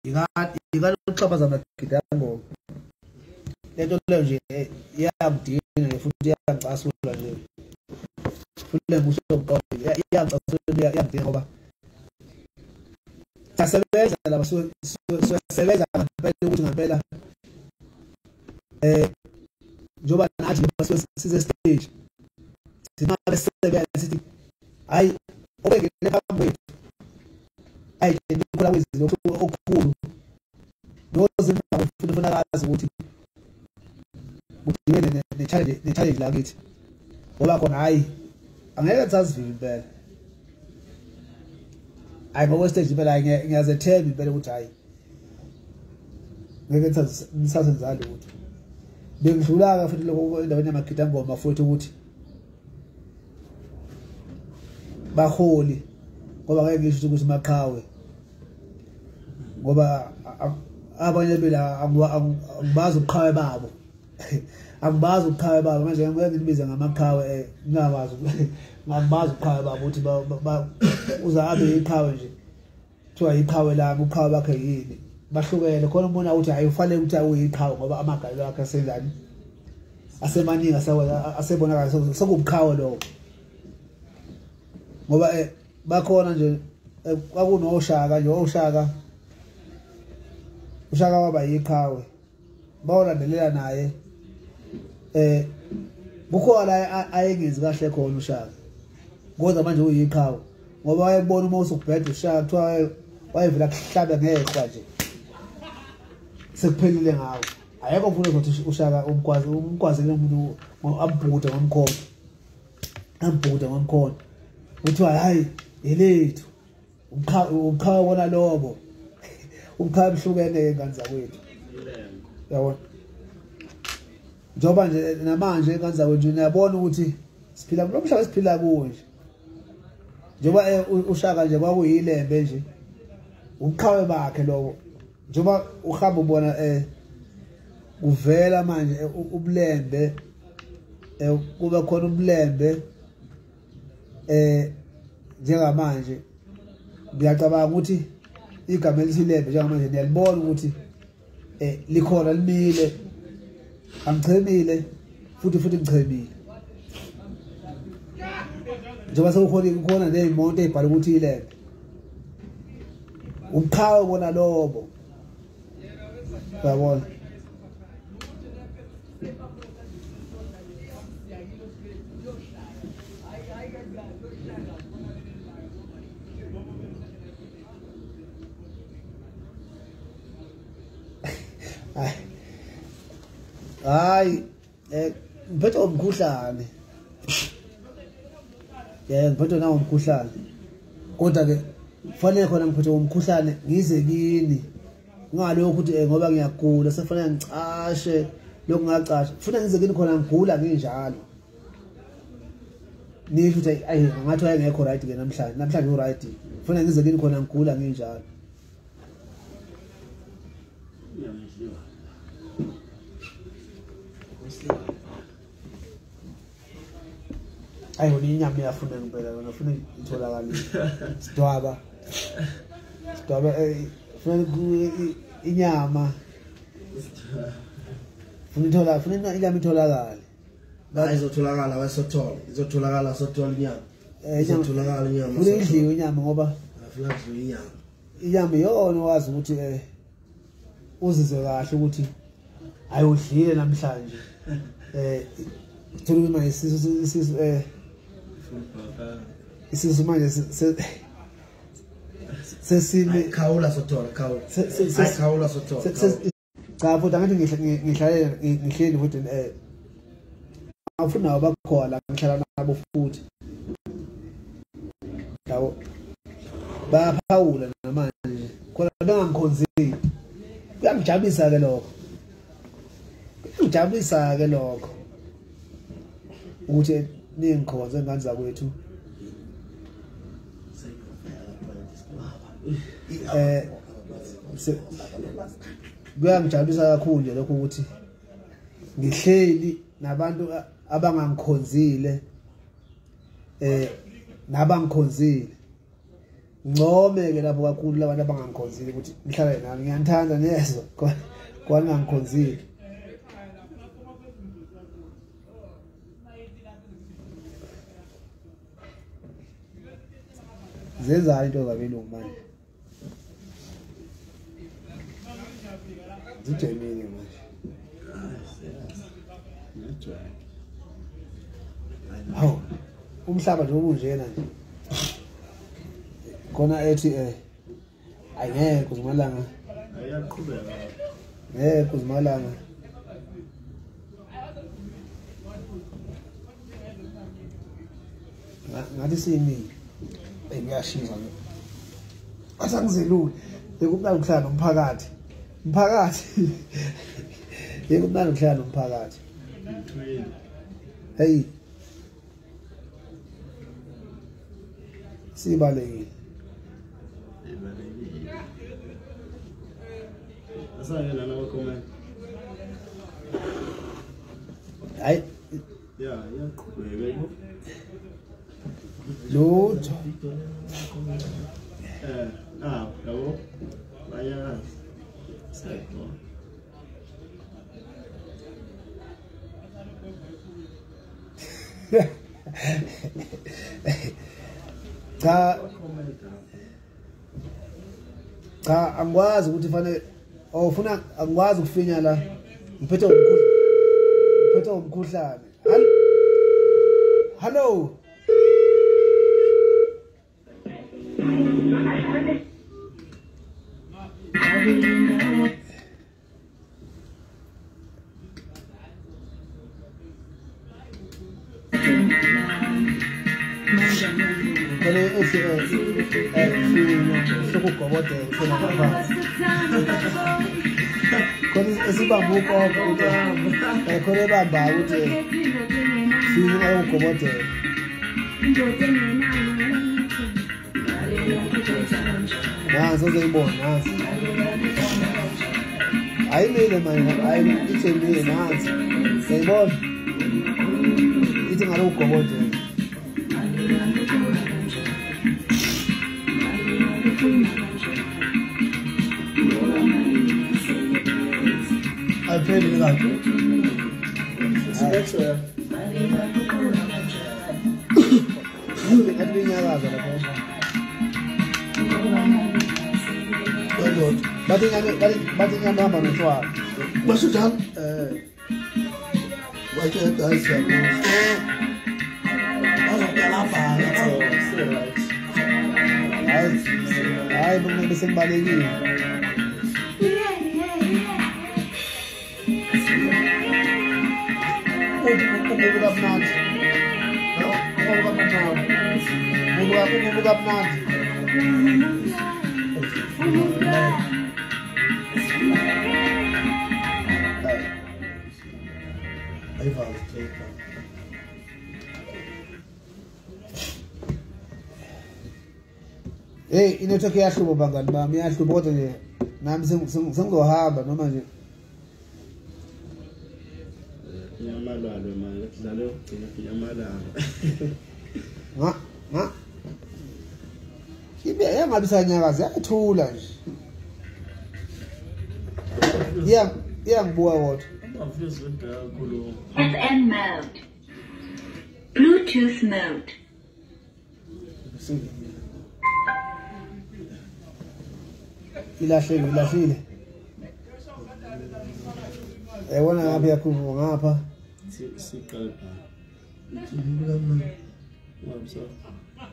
ingane uxhaphaza amagida ngoma lento leyo nje iyamdina futhi iyangicasula nje futhi lemusho ngoba iyangicasula iyamdina ngoba sasebenza laba sisebenza ngempela ukuthi ngempela njoba nathi size stage singabe sisebenza sithi hayi obengene phambi kwethu hayi nikhula kwezinto okukhulu nozimba futhi funakazi ukuthi udibene ne-challenge la kithi ngoba khona hayi angeke sazivile impela hayi ngokwestage impela ngiyazethemba impela ukuthi hayi ngeke nisasenzalo ukuthi bengidlula-ke futhi lokho endaweni yamagida ngoma futhi ukuthi baholi ngoba ngeke ngisho ukuthi maqhawe ngoba abanye bela angibazi ubuqhawe babo angibazi ubuqhawe babo manje ngeke ngibize ngamaqhawe ngingakwazi ngibazi ubuqhawe babo ukuthi uza abe iqhawe nje kuthiwa iqhawe lami uqhawe bakhe yini bahlukene khona umuntu ukuthi hayi ufanele ukuthi uyiqhawe ngoba amagalo akhe asenzani asemaningi asebonakala sokubuqhawe lokho ngoba bakhona nje kwakunoshaka nje ushaka waba yiqhawe bawulandelela naye bukhona la ayengenzi kahle khona ushaka kodwa manje uyiqhawe ngoba wayebona uma usukubheda ushaka kuthiwa wayevela kuhlaba ngehla nje sekuphelile ngawo ayekho ufuna ukuthi ushaka umkwazile umuntu ambhuda ngomkhono uthiwa hayi elethu uqhawe wona lobo uqhawe mhlukene ngane zakwethu yabona njoba nje namanje ngane zakwethu niyabona ukuthi siphila kulo mhlaba siphila kuwo nje njoba ushaka nje kwakuyilembe nje uqhawe bakhe lobo njoba uhamba ubona uvela manje ubulembe kuba khona ubulembe njengamanje ngiyacabanga ukuthi igama elithi njengamanje niyalibona ukuthi likhona limile angichemile futhi ngichemile njengoba sekukhona nezimoto ezibhala ukuthi ilembe ubuqhawe bona lobo uyabona hayi ngiphethe umkhuhlane ngiphethe nawo umkhuhlane kodwa ke kufanele khona ngiphethe umkhuhlane ngize kini ngalokho ukuthi ngoba ngiyagula sefanele ngicashe lokho ngacasha futhi ngize kini khona ngigula nginjalo nisho ukuthi ayi ngathi wayengekho right ke namhlanje u right kufanele ngize kini khona ngigula nginjalo ayi wona inyama iyafuna ngempela wona ufuna itholakala sidwaba funa inyama funa inyama itholakala hayi izotholakala wasothola izotholakala sothola inyama izotholakala inyama funa idliwe inyama ngoba afuna idliwe inyama yona wazi ukuthi uzizwe kahle ukuthi ayodlile namhlanje thola manje isisu manje sesime khawula sothola khawula sothola cha futhi angathi ngihlale futhi afuna abakhona ngihlala nabo futhi yabo bayaphawula namanje khona bengangikhonzile kuyangijabulisa ke lokho ukuthi ningikhonze ngane zakwethu kuyangijabulisa kakhulu nje lokho ukuthi ngihleli nabantu abangangikhonzile nabangikhonzile ngome ke lapho kakhulu labantu abangangikhonzile ukuthi ngihlale nami ngiyanthanda nezo kwani ngangikhonzile zenza into zabelungu manje zijemile manje hawu umhlaba nje ubunjena nje khona ethi ayengeke kuzimalanga ayaqhubeka kuzimalanga ngathi sini ngiyashiza asangizelule bekumnandi ukuhlala nomphakathi bekumnandi ukuhlala nomphakathi hey sibalekile asayena nawe comment hayi yaqhubeka lutho yabo bayazi sekho cha angikwazi ukuthi fanele ufuna angikwazi ukufinya la ngiphethe umkhuhlane hello Khona esibamba uqobo ukuthi khona ebamba ukuthi sina ukugobodela nansi uzeyibona nansi ayimile manje ayi ithembile nansi uyayibona ithi ngalo ukugobodela Alfredo like that's bathi ngihamba notshwala basho njalo wathi guys hayi bombe sengibalekile Buka mnandi. Hey, inothoke yahlubo bangani bami yahlubo kodwa nje nami sengizohamba noma nje yamalalo manje kudlala yokugcina yamalalo ibe yangabi sanyakaza yathula nje iyangibuka kodwa FM mode Bluetooth mode ilahlile wona ngapha yakhulu ngapha siqala ngapha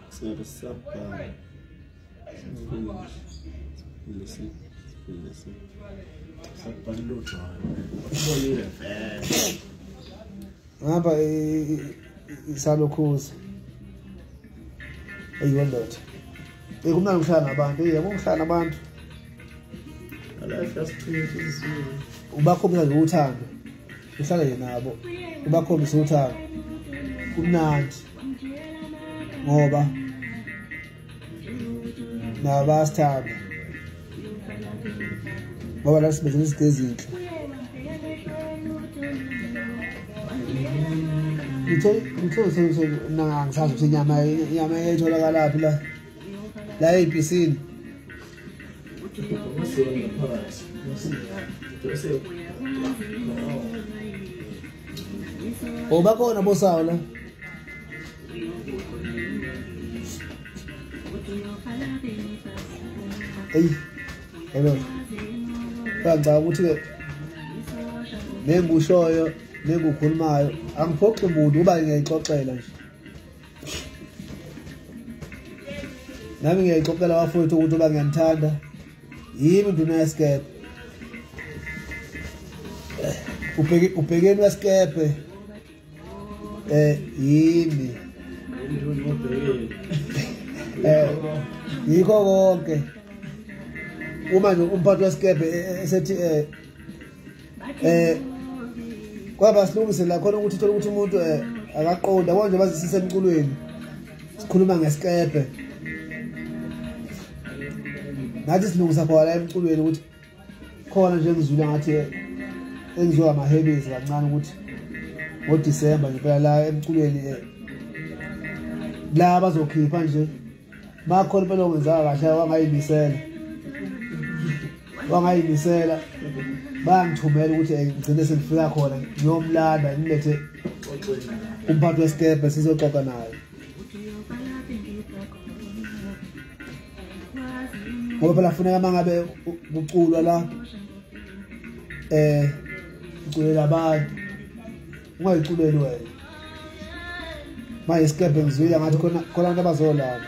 singabasapha listen sapalotho ubonile ngapha isalokhuza eyondotha kumnandi ukuhlala nabantu yebo ukuhlala nabantu life yasichitha ubakhombisa nje uthando uhlale nabo ubakhombisa uthando kumnandi ngoba nabasithanda ngoba la sibenza izinto ezinhle ngithe ngisazi ukuthi inyama etholakala laphi la la eBC bakhona bosawo la hello kanti ukuthi ke nengikushoyo nengukhulumayo angiphoqi umuntu uba ngiyayixoxela nje nami ngiyayixoxela bafowethu ukuthi uba ngiyamthanda yimi nduna yesikepe ubhekeni wesikepe yimi yikho konke uma nje umphathi wesikepe esethi kwaba silungise la khona ukuthi uthola ukuthi umuntu akaqonda konje bazisise emculweni sikhuluma ngesikepe nathi silungisa khona emculweni ukuthi khona nje ngizwile ngathi engizwa amahebezi kancane ukuthi ngoDisemba nje phela la emculweni la bazokhipha nje bakhona phela ongenzaka kahle wangayimisela bangithumela ukuthi ngigcine sengifika khona ngiyomlanda ngilethe umphathi wesikepe sizoxoxa naye ngoba phela kufuneka mangabe kuculwa la uculela abantu ungayiculeli wena manje isikepe ngizwile ngathi khona abantu abazolala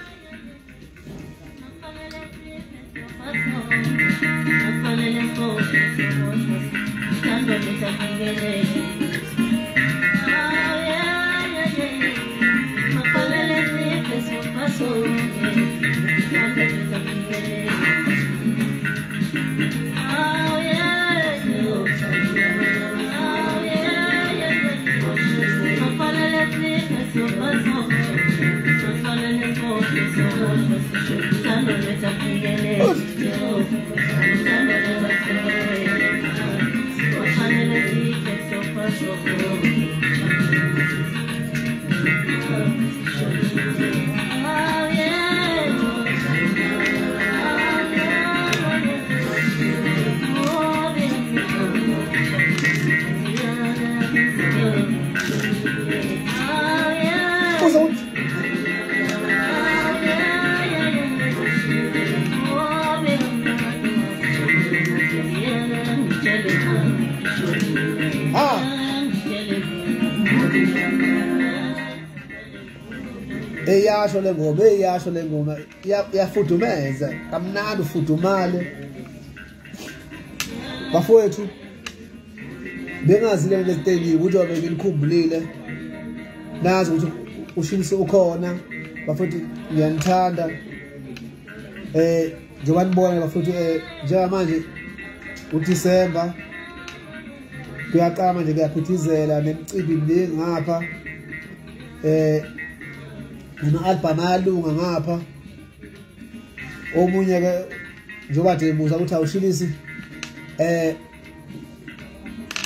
eyasho le ngoma yafudumeza kamnandi ufudumale bafowethu bengazi le lesiteji ukuthi wabe nginikhumbulile nazi ukuthi ushilise ukhona bafowethu ngiyanithanda njengoba nibona bafowethu njengamanje uDisemba kuyaqama nje kuyaphithizela nemicimbi mningi ngapha nama-album ayalunga ngapha omunye ke njengoba nje ebuza ukuthi awushilisi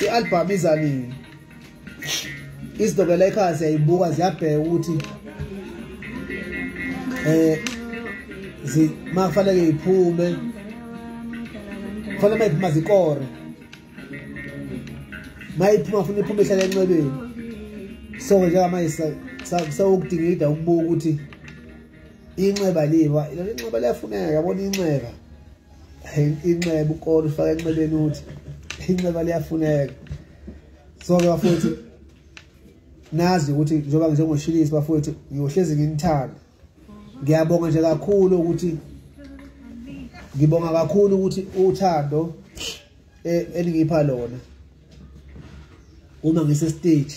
i-album iza nini izinto ke la ekhaya siyayibuka ziyabheka ukuthi makufanele iphume kufanele mayiphuma zikore mayiphuma funa iphume ihlale enqebeni so njengamanje sawukudingida ukubuka ukuthi inxeba liwa inxeba liyafuneka yabona inxeba inxeba ukolo ufaka enxebeni uthi inxeba liyafuneka so ke bafowethu nazi ukuthi njengoba njengoshilisi bafowethu ngiyohlezi nginithanda ngiyabonga nje kakhulu ukuthi ngibonga kakhulu ukuthi uthando eningipha lona uma ngise stage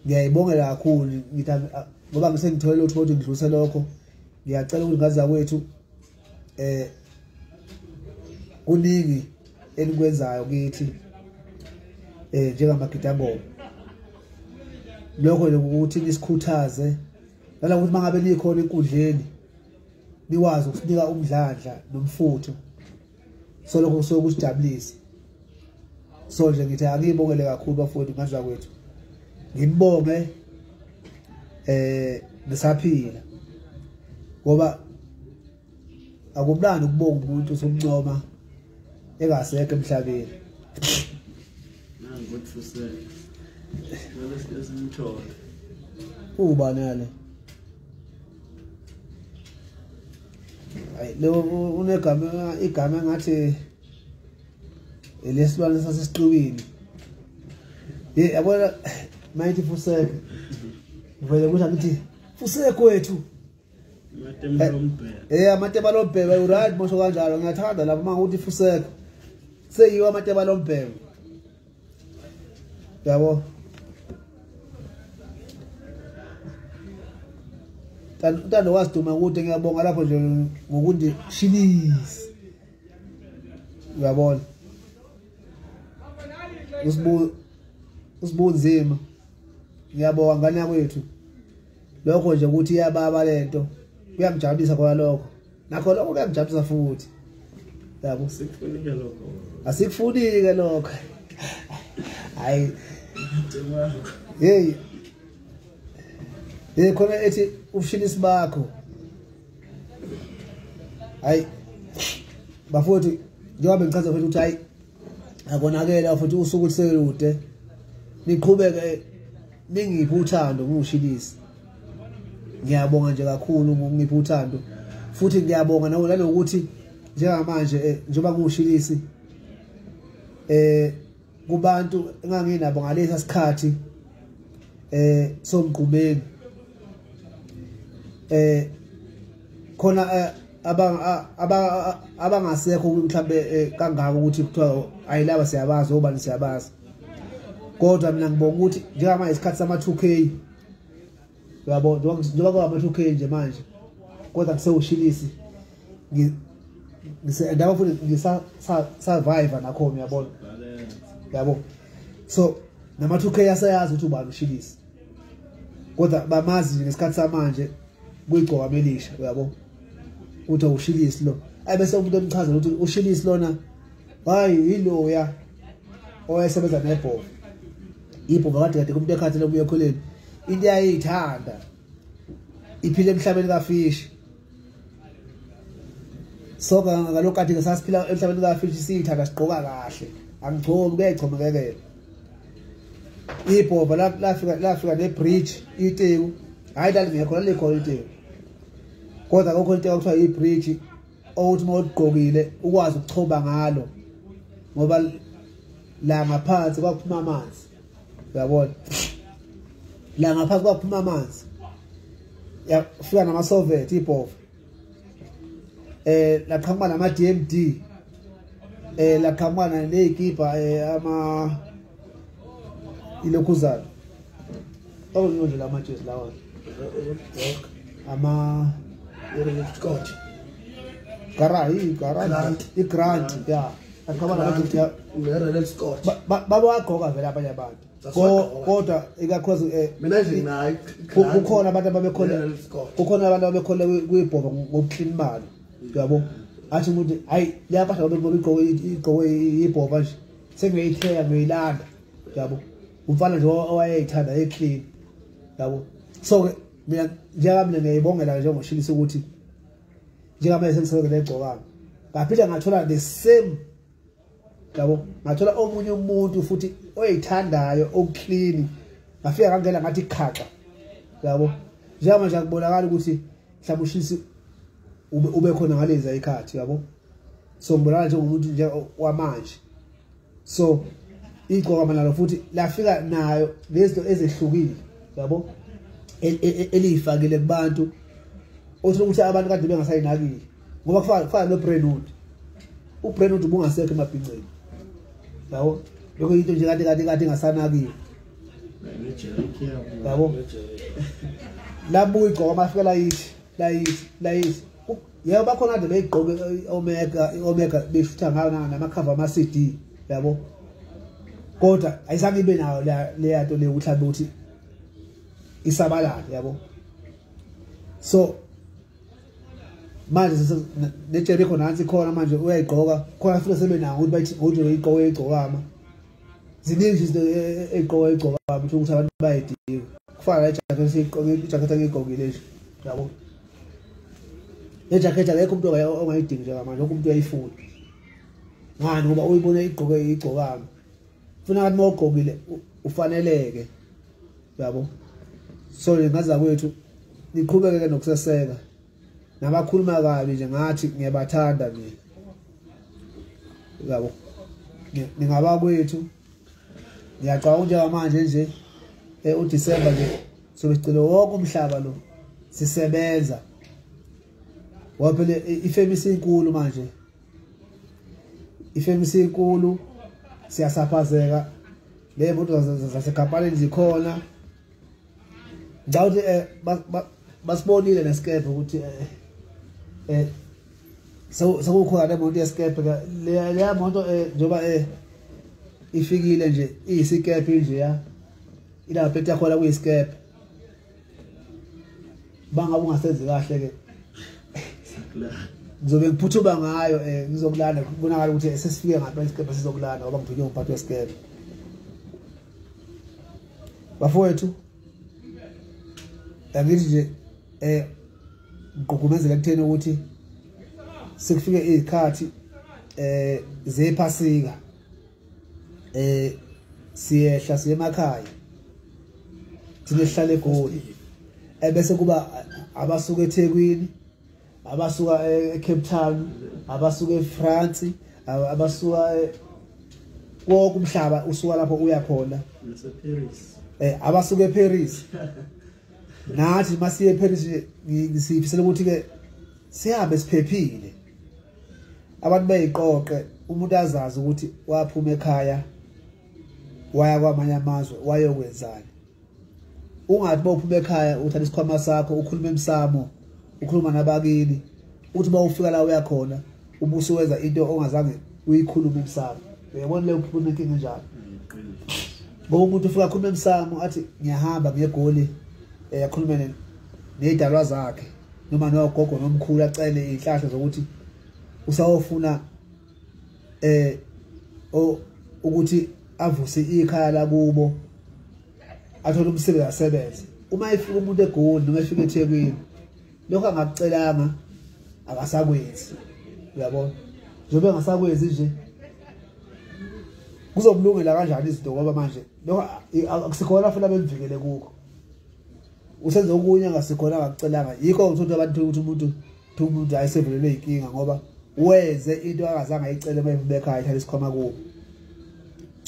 ngiyayibongela kakhulu ngithanda ngoba ngisengitholela ukuthi ngidluse lokho ngiyacela ukuthi ngaza kwethu kuningi enikwenzayo kithi njengamagidangoma lokho ukuthi nisikhuthaze lala ukuthi mangabe nikhona enkundleni nikwazi ukusinika umdlandla nomfutho so lokho kusuke kusijabulisa so nje ngithi angibongele kakhulu bafowethu ngaza kwethu nginibonge nisaphila ngoba akubulani ukubonga umuntu somncoma engasekho emhlabeni nangokuthi fuse lo simthola ubani ay lo unegama igama ngathi elesilwane sasesiqubini yabona mayithi fuseke vele ukuthi ngithi fuseke kwethu amateba lombhebe uright mosho kanjalo ngiyathanda lapho manguthi fuseke seyiwa amateba lombhebe yabo Tando wasiduma ukuthi ngiyabonga lapho nje ngokuthi shilisi uyabona usibunzima ngiyabonga ngane yakwethu lokho nje ukuthi iyababa lento kuyamjabulisa kwa lokho nakho lokho kuyamjabulisa futhi yabo sikufunike lokho asikufunike lokho hayi hey khona ethi ushilisi bakho hayi bafowethu njengoba ngichaza futhi ukuthi hayi akonakela futhi usuku liselude niqhubeke ningiphi uthando ngushilisi ngiyabonga nje kakhulu ngokungipha uthando futhi ngiyabonga nanokuthi njengamanje njengoba ngushilisi kubantu enganginabo ngalesa sikhathi somgqumeni khona abangasekho mhlambe kangaka ukuthi kuthiwa ayilaba siyabazi obani siyabazi kodwa mina ngibonga ukuthi njengamanje isikhathi sama 2K uyabona njengoba kwama 2K nje manje kodwa kusewushilisi ndaba futhi ngisa survive nakho uyabona yabo so nama 2K yasayazi ukuthi ubani ushilisi kodwa bamazi ngesikhathi samanje kuyigcoka melisha uyabo uthi ushilisi lo ayibese umuntu emchaza ukuthi ushilisi lona hayi yiloya owayesebenza nebhovu ibhovu kade kumuntu ekhathele ubuye ekholeni into yayithanda iphile emhlabeni kafishi soka ngalokho kade sasiphila emhlabeni kafishi siyithanda sigqoka kahle angigcomi kuyayigcomekekela ibhovu lafika nebridge iteku hayi lalingekho lalikhona iteku kodwa kokho into ekuthiwa ibridge ukuthi mawugqokile ukwazi ukuchoba ngalo ngoba la ngaphansi kwakuphuma amanzi uyabona la ngaphansi kwakuphuma amanzi yafika nama Soviet ibhovu laqhamuka nama DMD laqhamuka nezikipa ama ilokhuzana awuyonje lama jezi lawa ama Scott Grant ya akhabana ukuthi uReal Scott baba wagqoka vele abanye abantu kodwa ikakhulukazi mina nje nayi kukhona abantu ababekhona kukhona abantu ababekhona kuyibhoba ngokuclean imali yabo athi umuntu hayi liyaphatha ngoba igqoke ibhoba nje sengiyitheka ngiyilanda yabo umfana nje owayeyithanda eclean yabo so ke mina njengamina ngiyibongela njengoshilisa ukuthi njengamanje sengiseke legcokanga ngaphila ngathola the same yabo ngathola omunye umuntu futhi oyithandayo okuclean ngafika ngangena ngathi khaka yabo njengamanje akubonakala ukuthi mhlawumbe ushilisi ube khona ngalezi ikhathi yabo so ngibonakala njengomuntu nje wamanje so igcoka manalo futhi lafika nayo lezinto ezehlukile yabo elifakile kubantu othi ukuthi abantu kade bengasayinakile ngoba kufana noBrenwood uBrenwood ubungasekho emabhinceni yabo lokho into nje kade ingasanakiwe yabo labuya igcoka mafika layithi yebo bakhona kade beyigqoke omega beshutha ngayo namakhava ama CD yabo kodwa ayizange ibe nayo le yanto le uhlabe ukuthi isabalala yabo so manje neJericho nansi khona manje uyayigqoka khona futhi sebenayo ukuthi bayithi ngoje uyigqoke igcokama ziningi izinto egqoka igcokama ukuthi abantu bayidinga kufana nejacket siyigqoke ijacket engigqokile nje yabo ejacket akekho umuntu ongayidingi nje manje umuntu uyayifuna ngani ngoba uyibone igqokanga ufuna ukuthi mawugqokile ufaneleke yabo so ngaza kwethu niqhubeke nokuseseka nabakhuluma kabi nje ngathi ngiyabathanda mina yabo ningaba kwethu ngiyacabanga njengamanje nje uDisemba nje sobecela wonke umhlaba lo sisebenza waphela ifamous inkulu manje ifamous inkulu siyasaphazeka le moto zasekhampanini zikhona ngawuthi basibonile nescape ukuthi sokukhona le moto yescape le moto njoba ifikile nje iyisikepe nje ya ila phethe khona kuyisikepe bangabe ungasenzi kahle ke ngizobe ngiphuthuma ngayo ngizokulanda kubonakala ukuthi sesifike ngapha isikepe sizokulanda ngoba ngiphinye umphathi wesikepe bafowethu angithi nje ngqugumezela kutheni ukuthi sikufike izikhathi zephasika siyehla siye emakhaya thina sihlale eGoli ebese kuba abasuka eThekwini abasuka eCape Town abasuka eFrance abasuka wonke umhlaba usuka lapho uya khona abasuka eParis nathi masiye eParis ngisifisela ukuthi ke sihambe siphephile abantu bayiqoqe umuntu azazi ukuthi waphuma ekhaya waya kwamanye amazwe wayokwenzani ungathi bawuphuma ekhaya uthatha isikhwama sakho ukhuluma emsamo ukhuluma nabakini uthi bawufika la uya khona ubuso wenza into ongazange uyikhuluma emsamo uyabona le uphuma inkinga njalo ngoba umuntu ufika khuluma emsamo athi ngiyahamba ngeGoli yakhuluma nezidalwa zakhe noma nogogo nomkhulu acele ihlahla zokuthi usawufuna ukuthi avuse ikhaya la kubo athola umsebenzi asebenze uma efika umuntu eGoli noma efika eThekwini lokho angakucelanga akasakwenzi uyabona njobe engasakwenzi nje kuzomlungela kanjani izinto ngoba manje lokho akusikhona futhi abemvikele kukho usenze okunye ngasikhona akakucelanga yikho uthola abantu ukuthi umuntu ayisevelele inkinga ngoba wenze into akazange ayicele maybe ekhaya ithatha isikhwama kubo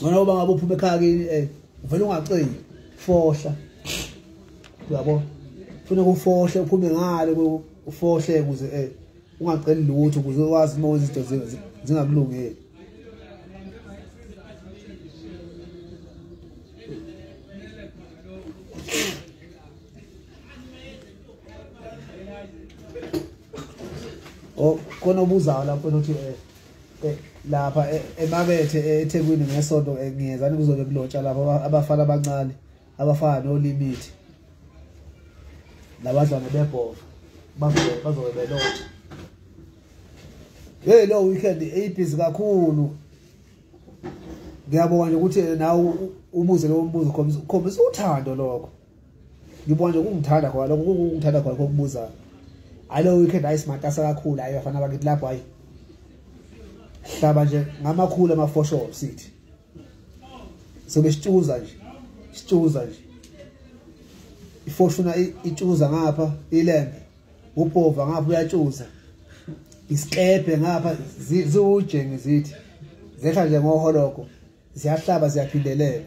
ngona uba ngabe uphuma ekhaya kini uvela ungaceli fohla uyabona ufuna ukufohle uphume ngale ufohle ukuze ungaceli lutho ukuze wazi uma izinto zingakulungeli khona ubuzayo lapho ukuthi lapha emakethe eThekwini ngesonto ngiyezani kuzobe kulotsha lapha abafana abancane abafana no limit labadlana bebhova bazobe belotsha lo weekend busy kakhulu ngiyabona nje ukuthi nawe ubuze lo mbuzo khombisa uthando lokho ngibona nje kungithanda khona lokho kungithanda khona kokubuza alo weekend ayisimata kakhulu ayafana bakithi lapho hayi hlaba nje ngamakhulu amafosho sithi sobe sitshuza nje ifoshuna itshuza ngapha ilembe ubhova ngapha uyatshuza isikepe ngapha ziwujenge zithi zehla nje ngoholoko ziyahlaba ziyaphindelela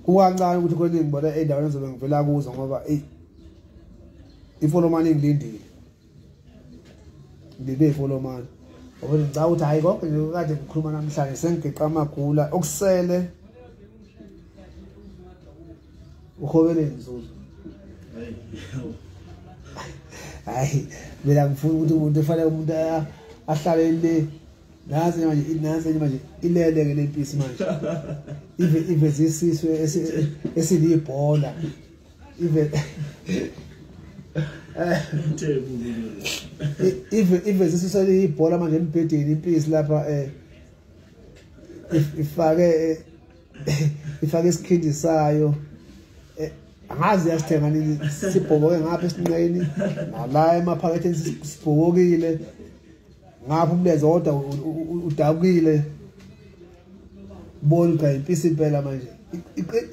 kukancane ukuthi kweningi ngibona endaweni ezobe ngivela kuzo ngoba ifolomani ngilindile ifolomani ngoba ngicabanga ukuthi hayi konke nje kade ngikhuluma namhlanje sengigeqa amagula okusele uhobele inzuzo hayi mina ngifuna ukuthi umuntu efanele umuntu ahlale le nazi manje ileleke lempisi manje ive zisiswe esilibhola ive ive zisiswe ibhola manje embhedeni impisi lapha ifake isikhindi sayo angazi yasithenga nini sibhoboke ngapha esinqeni nala emaphaketheni sibhokile ngapha umlenze kodwa udabukile bona cha impisi impela manje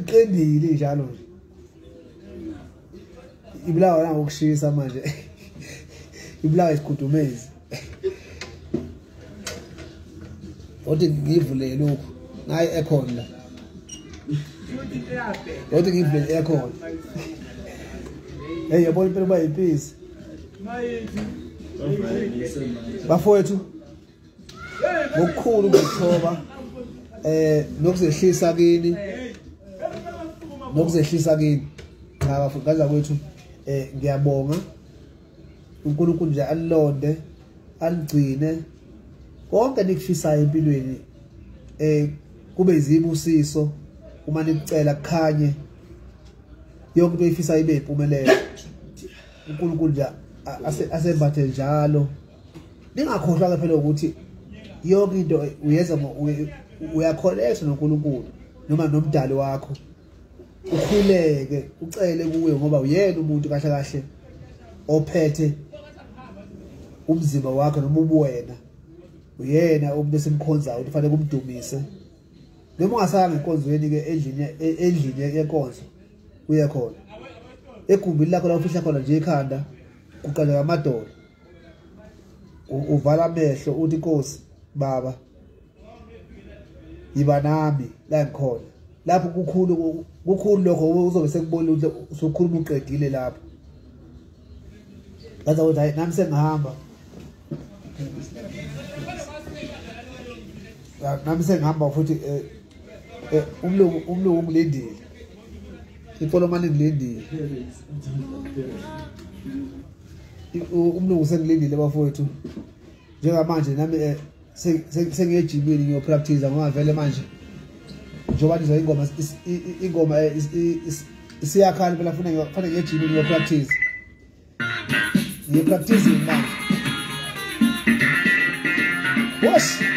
iqendile njalo nje ibulawa la ngokushisa manje ibulawa isikhudumezi othi ngivule lokho nayi aircon la othi ngivule aircon hey yabona impela bayimpisi bafowethu ngokukhulu ngithoba nokuzehlisa kini cha bafukaza kwethu ngiyabonga uNkulunkulu nje alilonde aligcine konke nikufisayo empilweni kube izibusiso uma nikucela kukhanye yonke into oyifisayo ibe impumelelo uNkulunkulu nje asembathe njalo ningakhohlwa phela ukuthi yonke into uyenza uyakholeka noNkulunkulu noma nomdali wakho ukhuleke ucele kuwe ngoba uyena umuntu kahle kahle ophethe umzimba wakhe noma ubuwena uyena umuntu esimkhonzayo ufanele kumdumise noma ungasanga enkonzweni ke endlini yenkonzo uye khona egumbini lakho la ufihla khona nje ekhanda kuqala amadolo uvala amehlo uthi Nkosi baba yiba nami la ngikhona lapho kukhulu lokho uzobe sekubona ukuthi usukhuluma uqedile lapho ngaza ukuthi hayi nami sengihamba nami sengihamba futhi umlungu ungilindile ifolomani ngilindile umlungu sengilindile bafowethu njengamanje nami sengiyejimini ngiyopractice ngoba vele manje njoba nizwa ingoma isiyakhala phela kufanele ngiyejimini ngiyopractice manje wosh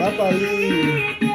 Bye bye.